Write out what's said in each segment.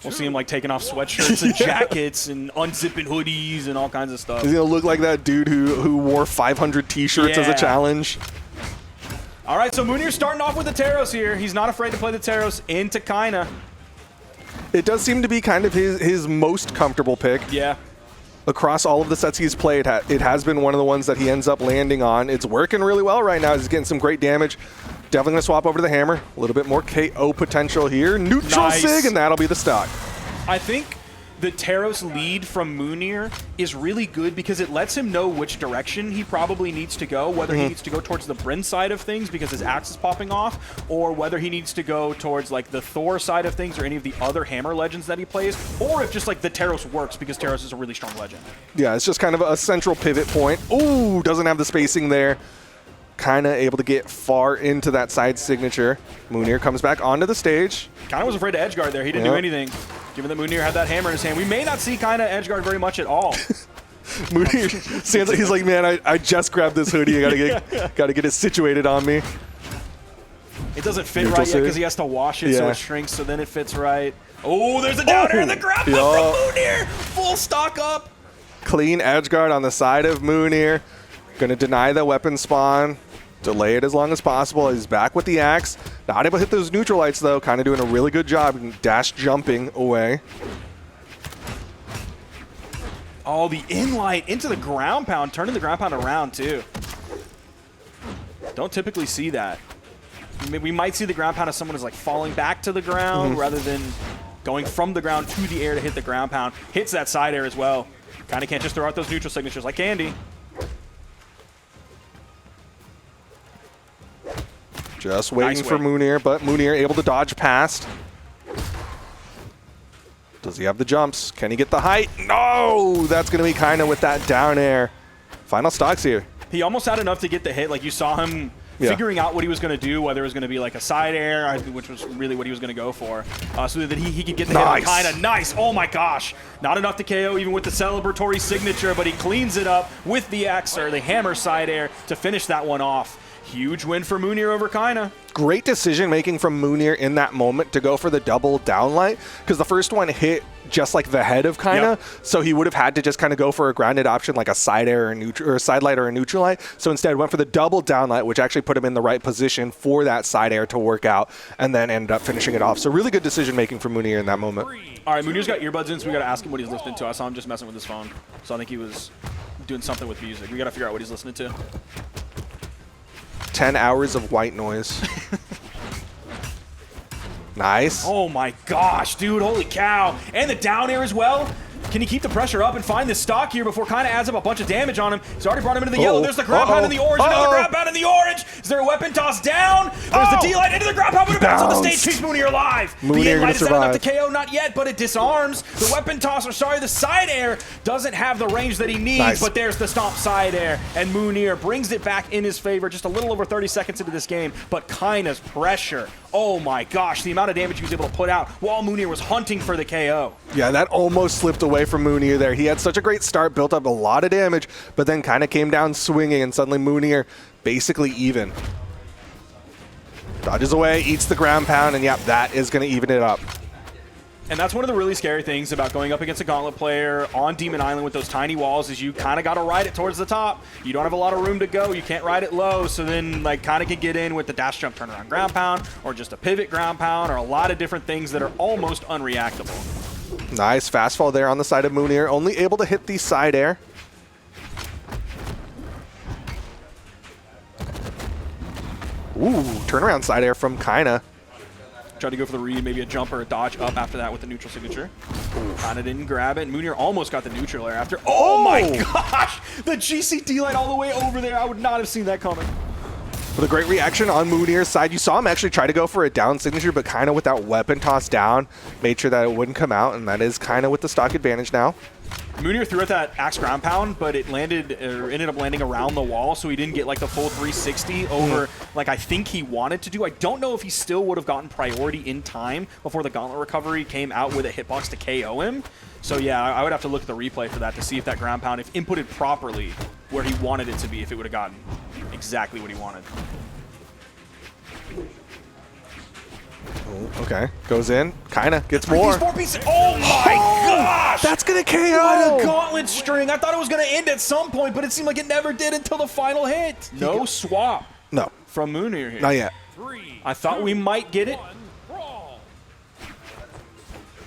We'll see him like taking off sweatshirts and jackets and unzipping hoodies and all kinds of stuff. He's going to look like that dude who wore 500 t-shirts as a challenge. All right, so Mounir's starting off with the Taros here. He's not afraid to play the Taros into Kyna. It does seem to be kind of his most comfortable pick. Yeah. Across all of the sets he's played, it has been one of the ones that he ends up landing on. It's working really well right now. He's getting some great damage. Definitely going to swap over to the hammer. A little bit more KO potential here. Neutral sig, and that'll be the stock. I think the Taros lead from Mounir is really good because it lets him know which direction he probably needs to go, whether he needs to go towards the Bryn side of things because his axe is popping off, or whether he needs to go towards like the Thor side of things or any of the other hammer legends that he plays, or if just like the Taros works because Taros is a really strong legend. Yeah, it's just kind of a central pivot point. Ooh, doesn't have the spacing there. Kind of able to get far into that side signature. Mounir comes back onto the stage. Kyna was afraid to edgeguard there. He didn't do anything. Given that Mounir had that hammer in his hand, we may not see Kyna edgeguard very much at all. Mounir stands like, he's like, man, I just grabbed this hoodie. I gotta get it situated on me. It doesn't fit right yet because he has to wash it, so it shrinks, so then it fits right. Oh, there's a down air in the grab up from Mounir. Full stock up. Clean edgeguard on the side of Mounir. Gonna deny the weapon spawn. Delay it as long as possible. He's back with the axe. Not able to hit those neutral lights though. Kind of doing a really good job dash jumping away. Oh, the in light into the ground pound, turning the ground pound around too. Don't typically see that. We might see the ground pound as someone is like falling back to the ground rather than going from the ground to the air to hit the ground pound. Hits that side air as well. Kind of can't just throw out those neutral signatures like candy. Just waiting for Mounir, but Mounir able to dodge past. Does he have the jumps? Can he get the height? No! That's going to be Kyna with that down air. Final stocks here. He almost had enough to get the hit. Like you saw him figuring out what he was going to do, whether it was going to be like a side air, which was really what he was going to go for, so that he could get the hit on Kyna. Nice! Oh my gosh! Not enough to KO even with the celebratory signature, but he cleans it up with the axe or the hammer side air to finish that one off. Huge win for Mounir over Kyna. Great decision making from Mounir in that moment to go for the double downlight, because the first one hit just like the head of Kyna, so he would have had to just kind of go for a grounded option like a side air or a side light or a neutral light. So instead went for the double downlight, which actually put him in the right position for that side air to work out, and then ended up finishing it off. So really good decision making from Mounir in that moment. All right, Mounir's got earbuds in, so we got to ask him what he's listening to. I saw him just messing with his phone, so I think he was doing something with music. We got to figure out what he's listening to. 10 hours of white noise. Nice. Oh my gosh, dude, holy cow. And the down air as well. Can he keep the pressure up and find this stock here before Kyna adds up a bunch of damage on him? He's already brought him into the yellow. There's the ground pound in the orange. Another ground pound in the orange. Is there a weapon toss down? There's the D-light into the ground pound. But it bounces on the stage. Keeps Mounir alive. The in-light is not enough to KO. Not yet, but it disarms. The weapon toss, or sorry, the side air doesn't have the range that he needs. But there's the stomp side air. And Mounir brings it back in his favor just a little over 30 seconds into this game. But Kyna's pressure. Oh my gosh, the amount of damage he was able to put out while Mounir was hunting for the KO. Yeah, that almost slipped away from Mounir there. He had such a great start, built up a lot of damage, but then kind of came down swinging, and suddenly Mounir basically even. Dodges away, eats the ground pound, and yep, that is going to even it up. And that's one of the really scary things about going up against a Gauntlet player on Demon Island with those tiny walls is you kind of got to ride it towards the top. You don't have a lot of room to go. You can't ride it low, so then like kind of can get in with the dash jump turnaround ground pound or just a pivot ground pound or a lot of different things that are almost unreactable. Nice fast fall there on the side of Mounir. Only able to hit the side air. Ooh, turnaround side air from Kyna. Tried to go for the read, maybe a jump or a dodge up after that with the neutral signature. Kind of didn't grab it. Mounir almost got the neutral air after. Oh my gosh! The GCD light all the way over there. I would not have seen that coming. With a great reaction on Mounir's side. You saw him actually try to go for a down signature, but kind of with that weapon toss down, made sure that it wouldn't come out, and that is kind of with the stock advantage now. Mounir threw at that axe ground pound, but it landed or ended up landing around the wall, so he didn't get like the full 360 over like I think he wanted to do. I don't know if he still would have gotten priority in time before the gauntlet recovery came out with a hitbox to KO him. So yeah, I would have to look at the replay for that to see if that ground pound, if inputted properly where he wanted it to be, if it would have gotten exactly what he wanted. Okay, goes in. Kyna gets more. Four pieces. Oh my gosh! That's gonna KO. What a gauntlet string. I thought it was gonna end at some point, but it seemed like it never did until the final hit. No swap No, from Mounir here. not yet. I thought we might get it.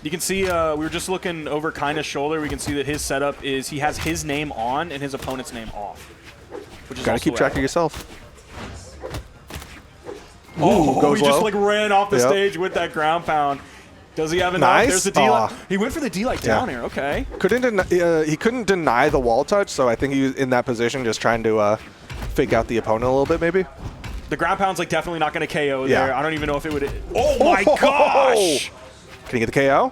You can see, we were just looking over Kyna's shoulder. We can see that his setup is he has his name on and his opponent's name off. Which is Gotta also keep track of yourself. Oh, goes he just low. like ran off the Yep. stage with that ground pound. Does he have enough? Nice. There's the D-light. Aw. He went for the D-light down here. Okay. He couldn't deny the wall touch, so I think he was in that position just trying to fake out the opponent a little bit, maybe. The ground pound's like definitely not going to KO Yeah. there. I don't even know if it would. Oh my gosh! Can he get the KO?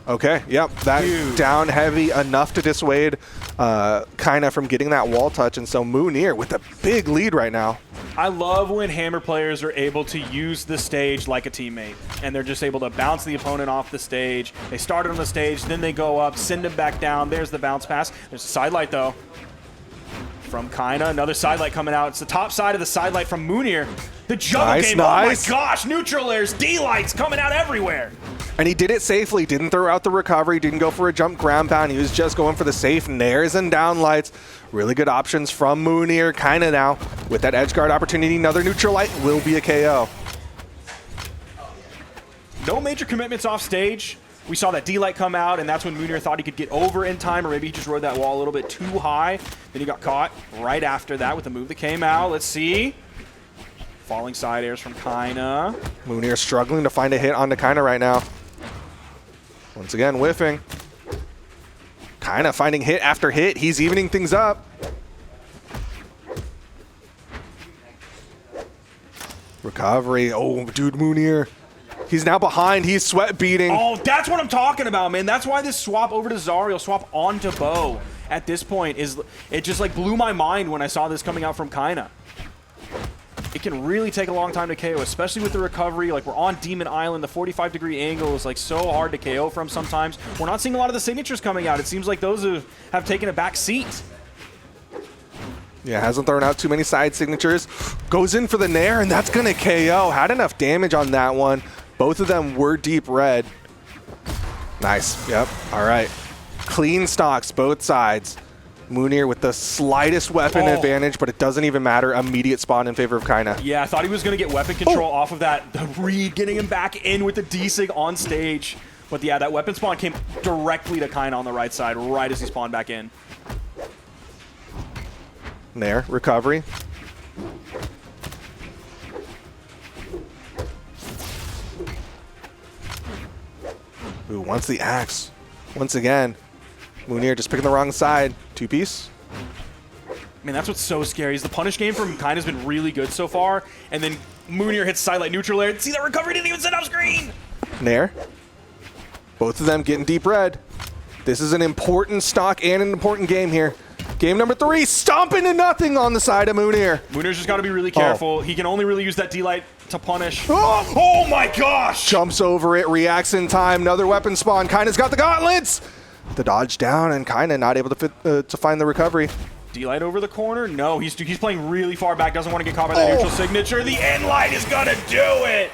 Okay, yep. That Dude. down heavy enough to dissuade Kyna from getting that wall touch, and so Mounir with a big lead right now. I love when Hammer players are able to use the stage like a teammate, and they're just able to bounce the opponent off the stage. They started on the stage, then they go up, send them back down. There's the bounce pass. There's a side light, though, from Kyna. Another side light coming out. It's the top side of the side light from Mounir. The juggle Nice, game. nice. Oh, my gosh. Neutral airs, D-lights coming out everywhere. And he did it safely, didn't throw out the recovery, didn't go for a jump ground pound. He was just going for the safe nairs and downlights. Really good options from Mounir. Kyna now with that edge guard opportunity. Another neutral light will be a KO. No major commitments off stage. We saw that D-light come out, and that's when Mounir thought he could get over in time, or maybe he just rode that wall a little bit too high. Then he got caught right after that with the move that came out. Let's see. Falling side airs from Kyna. Mounir struggling to find a hit onto Kyna right now. Once again, whiffing. Kyna finding hit after hit. He's evening things up. Recovery. Oh, dude, Mounir. He's now behind. He's sweat beating. Oh, that's what I'm talking about, man. That's why this swap over to Zariel, swap onto Bo at this point, it just like blew my mind when I saw this coming out from Kyna. It can really take a long time to KO, especially with the recovery. Like, we're on Demon Island. The 45-degree angle is like so hard to KO from sometimes. We're not seeing a lot of the signatures coming out. It seems like those have taken a back seat. Yeah, hasn't thrown out too many side signatures. Goes in for the nair, and that's going to KO. Had enough damage on that one. Both of them were deep red. Nice. Yep. All right. Clean stocks, both sides. Mounir with the slightest weapon advantage, but it doesn't even matter. Immediate spawn in favor of Kyna. Yeah, I thought he was going to get weapon control off of that. The read, getting him back in with the D-Sig on stage. But yeah, that weapon spawn came directly to Kyna on the right side, right as he spawned back in. Nair, recovery. Ooh, wants the axe. Once again, Mounir just picking the wrong side. Two-piece. Man, that's what's so scary. Is the punish game from Kyna's been really good so far, and then Mounir hits sidelight neutral air. See that recovery didn't even set up screen. Nair. Both of them getting deep red. This is an important stock and an important game here. Game number 3, stomping to nothing on the side of Mounir. Mounir's just got to be really careful. He can only really use that D-light to punish. Oh my gosh! Jumps over it, reacts in time. Another weapon spawn. Kyna's got the gauntlets. The dodge down, and Kyna not able to find the recovery. D-light over the corner? No, he's playing really far back. Doesn't want to get caught by that neutral signature. The end light is gonna do it.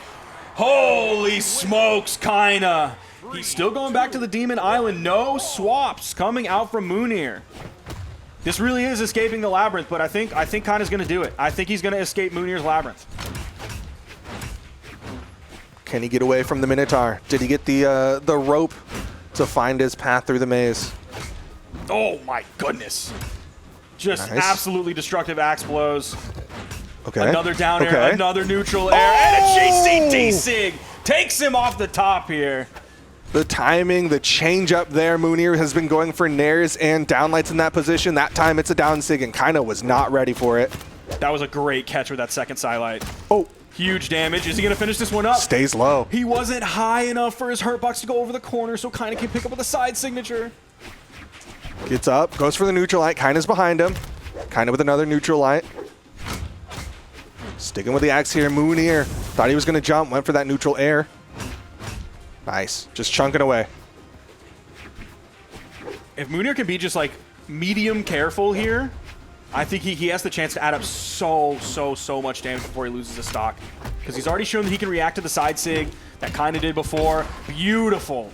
Holy smokes, Kyna. He's still going back to the Demon Island. No swaps coming out from Mounir. This really is escaping the labyrinth, but I think Kyna's gonna do it. I think he's gonna escape Mounir's labyrinth. Can he get away from the Minotaur? Did he get the rope to find his path through the maze? Oh my goodness. Just Nice. absolutely destructive axe blows. Okay. Another down air, another neutral air, and a JCT Sig takes him off the top here. The timing, the change up there. Mounir has been going for nairs and downlights in that position. That time it's a down sig, and Kyna was not ready for it. That was a great catch with that second sidelight. Oh. Huge damage. Is he going to finish this one up? Stays low. He wasn't high enough for his hurt box to go over the corner, so Kyna can pick up with a side signature. Gets up, goes for the neutral light. Kyna's behind him. Kyna with another neutral light. Sticking with the axe here. Mounir thought he was going to jump, went for that neutral air. Nice. Just chunking away. If Mounir can be just like medium careful here, I think he has the chance to add up so much damage before he loses his stock. because he's already shown that he can react to the side sig. That Kyna did before. Beautiful.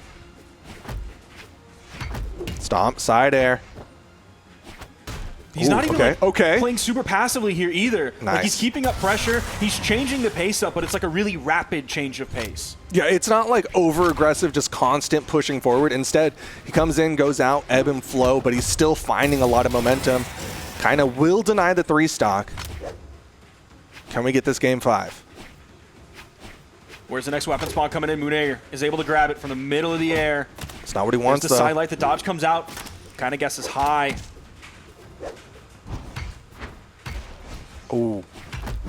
Stomp, side air. He's Ooh, not even playing super passively here either. Nice. Like, he's keeping up pressure. He's changing the pace up, but it's like a really rapid change of pace. Yeah, it's not like over-aggressive, just constant pushing forward. Instead, he comes in, goes out, ebb and flow, but he's still finding a lot of momentum. Kyna will deny the 3 stock. Can we get this game 5? Where's the next weapon spawn coming in? Mounir is able to grab it from the middle of the air. It's not what he wants, the though. side light, the dodge comes out. Kind of guesses high. Ooh.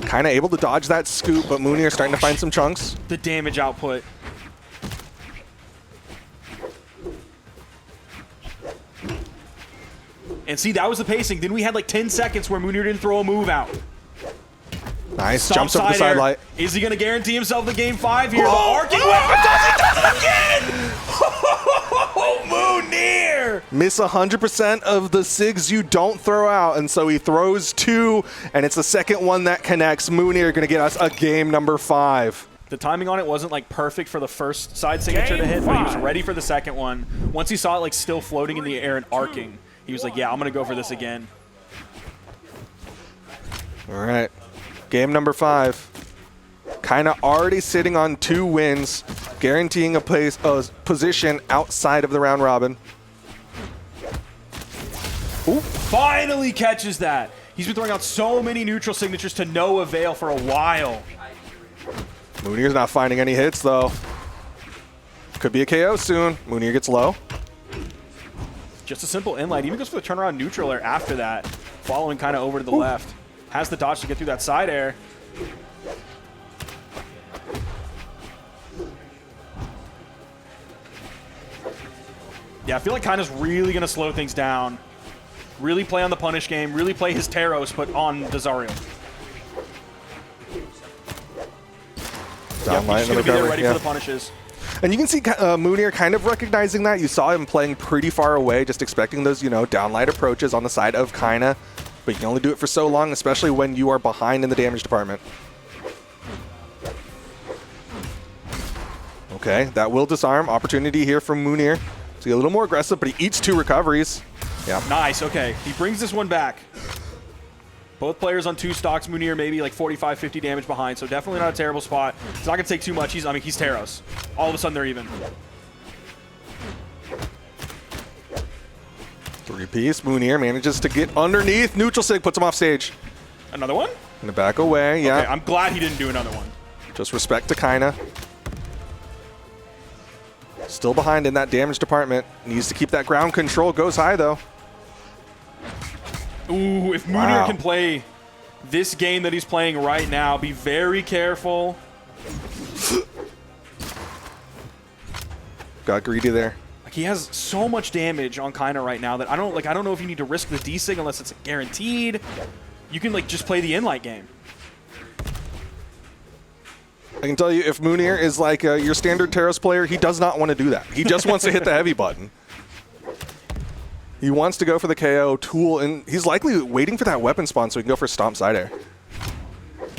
Kyna able to dodge that scoop, but Mounir starting to find some chunks. The damage output. And see, that was the pacing. Then we had like 10 seconds where Mounir didn't throw a move out. Nice, Stomp jumps up the side light. Is he going to guarantee himself the game 5 here? The arcing weapon does it again! Mounir! Miss 100% of the SIGs you don't throw out, and so he throws 2, and it's the second one that connects. Mounir going to get us a game number 5. The timing on it wasn't like perfect for the first side signature to hit, but he was ready for the second one. Once he saw it like still floating in the air and arcing, he was like, yeah, I'm going to go for this again. All right. Game number 5. Kyna already sitting on 2 wins, guaranteeing a position outside of the round robin. Ooh. Finally catches that. He's been throwing out so many neutral signatures to no avail for a while. Mounir's not finding any hits, though. Could be a KO soon. Mounir gets low. Just a simple inlight. Even goes for the turnaround neutral air after that, following kind of over to the left. Has the dodge to get through that side air. Yeah, I feel like Kyna's really going to slow things down. Really play on the punish game. Really play his Taros, but on the Zarya. Yep, he's going to be there ready for the punishes. And you can see Mounir kind of recognizing that. You saw him playing pretty far away, just expecting those, downlight approaches on the side of Kyna. But you can only do it for so long, especially when you are behind in the damage department. Okay, that will disarm. Opportunity here from Mounir. So he's a little more aggressive, but he eats 2 recoveries. Yeah. Nice, okay. He brings this one back. Both players on 2 stocks. Mounir maybe like 45, 50 damage behind, so definitely not a terrible spot. It's not going to take too much. He's Taros. All of a sudden, they're even. 3-piece. Mounir manages to get underneath. Neutral sig puts him off stage. Another one? Gonna back away, yeah. Okay, I'm glad he didn't do another one. Just respect to Kyna. Still behind in that damage department. Needs to keep that ground control. Goes high, though. Ooh, if Mounir can play this game that he's playing right now, be very careful. Got greedy there. Like, he has so much damage on Kyna right now that I don't know if you need to risk the D-Sig unless it's guaranteed. You can just play the in-light game. I can tell you, if Mounir is like your standard Taros player, he does not want to do that. He just wants to hit the heavy button. He wants to go for the KO tool, and he's likely waiting for that weapon spawn so he can go for stomp side air.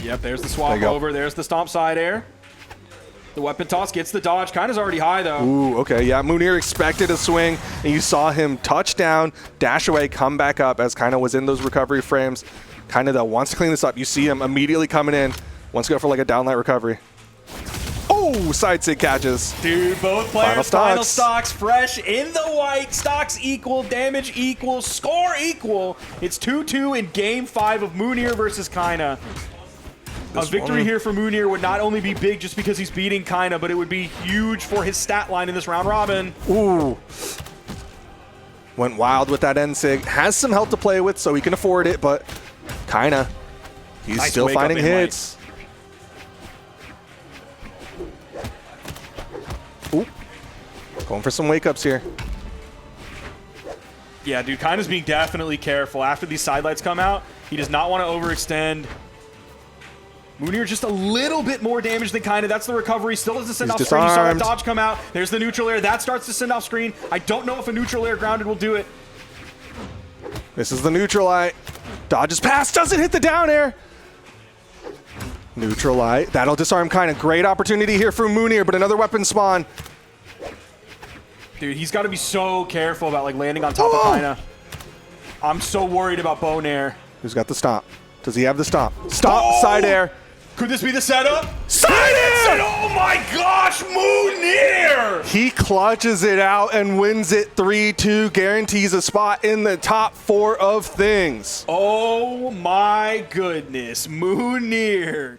Yep, there's the swap over. There's the stomp side air. The weapon toss gets the dodge. Kyna's already high, though. Ooh, okay, yeah. Mounir expected a swing, and you saw him touch down, dash away, come back up as Kyna was in those recovery frames. Kyna, though, wants to clean this up. You see him immediately coming in. Wants to go for like a downlight recovery. Oh, side sig catches. Dude, both players, final stocks, fresh in the white. Stocks equal, damage equal, score equal. It's 2-2 in game 5 of Mounir versus Kyna. A victory here for Mounir would not only be big just because he's beating Kyna, but it would be huge for his stat line in this round robin. Ooh. Went wild with that end sig. Has some health to play with, so he can afford it, but Kyna, he's still finding hits. Ooh. Going for some wake-ups here. Yeah, dude, Kyna's being definitely careful. After these side lights come out, he does not want to overextend. Mounir just a little bit more damage than Kyna. That's the recovery. Still doesn't send off screen. You saw that dodge come out. There's the neutral air. That starts to send off screen. I don't know if a neutral air grounded will do it. This is the neutral light. Dodges past. Doesn't hit the down air. Neutralite. That'll disarm Kyna. Great opportunity here for Mounir, but another weapon spawn. Dude, he's got to be so careful about like landing on top of Kyna. I'm so worried about Bonaire. Who's got the stomp? Does he have the stomp? Stomp, side air. Could this be the setup? Side air! Oh my gosh, Mounir! He clutches it out and wins it 3-2, guarantees a spot in the top 4 of things. Oh my goodness, Mounir.